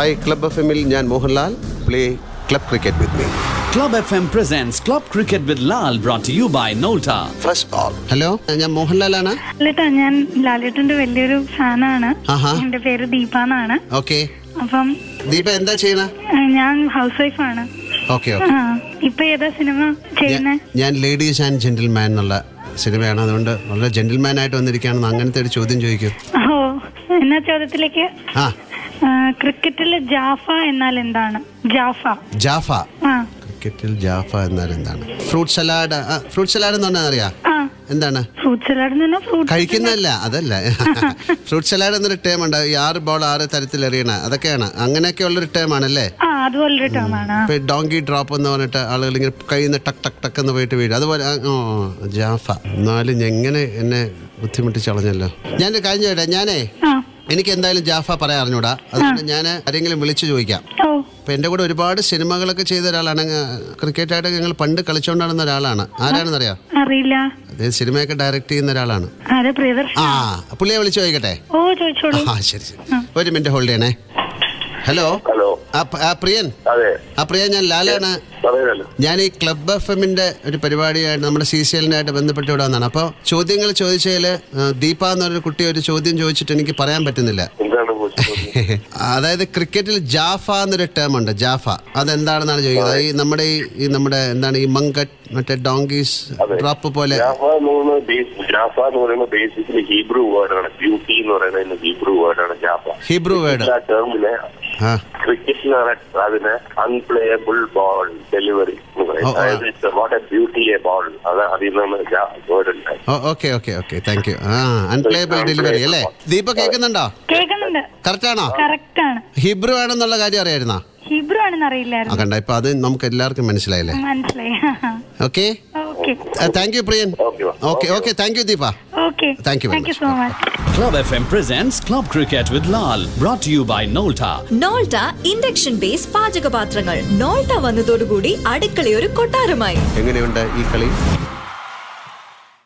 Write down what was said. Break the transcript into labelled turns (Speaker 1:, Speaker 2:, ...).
Speaker 1: Hi, Club FM-il ഞാൻ Mohanlal. Play Club Cricket with me.
Speaker 2: Club FM presents Club Cricket with Lal, brought to you by Nolta.
Speaker 1: First ball. Hello, ഞാൻ മോഹൻലാലാണ്.
Speaker 3: ലേട്ടാ, ഞാൻ ലാലേട്ടന്റെ വലിയൊരു ഫാനാണ്. എന്റെ പേര് ദീപ എന്നാണ്.
Speaker 1: ഓക്കെ.
Speaker 3: അപ്പം
Speaker 1: ദീപ എന്താ ചെയ്യണ?
Speaker 3: ഞാൻ ഹൗസ് വൈഫ് ആണ്.
Speaker 1: ഓക്കെ.
Speaker 3: ഇപ്പൊ ഏതാ സിനിമ ചെയ്യുന്നേ?
Speaker 1: ഞാൻ ലേഡീസ് ആൻഡ് ജെന്റിൽമാൻ എന്നുള്ള സിനിമയാണ്. അതുകൊണ്ട് വളരെ ജെന്റിൽമാൻ ആയിട്ട് വന്നിരിക്കുകയാണെന്ന് അങ്ങനത്തെ ഒരു ചോദ്യം ചോദിക്കും.
Speaker 3: ഓ, എന്നാ ചോദ്യത്തിലേക്ക്. ക്രിക്കറ്റിൽ ജാഫ എന്നാൽ എന്താണ്? ജാഫ. ക്രിക്കറ്റിൽ ജാഫ എന്നാൽ എന്താണ്? Fruit salad. ഫ്രൂട്ട് സലാഡ് എന്ന് പറഞ്ഞാൽ അറിയാം എന്താണ്? ഫ്രൂട്ട് സലാഡ് കഴിക്കുന്നതല്ല, അതല്ല. ഫ്രൂട്ട് സലാഡ് എന്നൊരു ടേം ഉണ്ട്. 6 ബോൾ 6 തരത്തിൽ എറിയണ, അതൊക്കെയാണ്. അങ്ങനെയൊക്കെ ഉള്ളൊരു ടേം ആണല്ലേ? ഇപ്പൊ ഡോങ്കി ഡ്രോപ്പ് എന്ന് പറഞ്ഞിട്ട് ആളുകൾ ഇങ്ങനെ കയ്യിൽ നിന്ന് ടക്ക് ടക്ക് ടക്ക് എന്ന് പോയിട്ട് വീഴും. അതുപോലെ ജാഫ. എന്നാലും എങ്ങനെ എന്നെ ബുദ്ധിമുട്ടിച്ചളഞ്ഞല്ലോ. ഞാൻ കഴിഞ്ഞ ഞാനേ എനിക്ക് എന്തായാലും ജാഫ പറയാൻ അറിഞ്ഞൂടാ. അതുകൊണ്ട് ഞാൻ ആരെങ്കിലും വിളിച്ചു ചോദിക്കാം. അപ്പൊ എന്റെ കൂടെ ഒരുപാട് സിനിമകളൊക്കെ ചെയ്ത ഒരാളാണ്. ക്രിക്കറ്റായിട്ട് ഞങ്ങൾ പണ്ട് കളിച്ചോണ്ടാടുന്ന ഒരാളാണ്. ആരാണെന്നറിയാം? അറിയില്ല.
Speaker 1: അദ്ദേഹം സിനിമയൊക്കെ ഡയറക്ട് ചെയ്യുന്ന ഒരാളാണ്. പുള്ളിയെ വിളിച്ചു ചോദിക്കട്ടെ? ശരി. ഒരു മിനിറ്റ് ഹോൾഡ് ചെയ്യണേ. ഹലോ. പ്രിയൻ. പ്രിയൻ, ഞാൻ ലാലാണ്. ഞാൻ ഈ ക്ലബ് FM-ന്റെ ഒരു പരിപാടിയായിട്ട് നമ്മുടെ CCL-നായിട്ട് ബന്ധപ്പെട്ട് ഇവിടെ വന്നാണ്. അപ്പോൾ ചോദ്യങ്ങൾ ചോദിച്ചതില് ദീപ എന്നൊരു കുട്ടി ഒരു ചോദ്യം ചോദിച്ചിട്ട് എനിക്ക് പറയാൻ പറ്റുന്നില്ല. അതായത് ക്രിക്കറ്റിൽ ജാഫ എന്നൊരു ടേം ഉണ്ട്. ജാഫ അതെന്താണെന്നാണ് ചോദിക്കുന്നത്. ഈ നമ്മുടെ എന്താണ് ഈ മങ്കട്ട് മറ്റേ ഡോങ്കീസ് ഡ്രോപ്പ് പോലെ. Hebrew word.
Speaker 4: ക്രിക്കറ്റിലാണ് അതിന് unplayable ball delivery. What a beauty a ball.
Speaker 1: Okay thank you. Unplayable delivery അല്ലേ? ദീപ കേൾക്കുന്നുണ്ടോ? കറക്റ്റ് ആണോ? ഹിബ്രു ആണെന്നുള്ള കാര്യം അറിയായിരുന്നോ?
Speaker 3: ഹിബ്രു ആണെന്ന് അറിയില്ലായിരുന്നു.
Speaker 1: കണ്ട, ഇപ്പൊ അത് നമുക്ക് എല്ലാവർക്കും മനസ്സിലായില്ലേ? Okay. Thank U Priyan. Okay thank U Deepa. Thank you so much.
Speaker 2: Club FM presents Club Cricket with Lal, brought to you by Nolta.
Speaker 5: Nolta induction based പാചകപാത്രങ്ങൾ. Nolta വന്നതോടുകൂടി അടുക്കളയൊരു കൊട്ടാരമായി.
Speaker 1: എങ്ങനെയുണ്ട് ഈ കളി?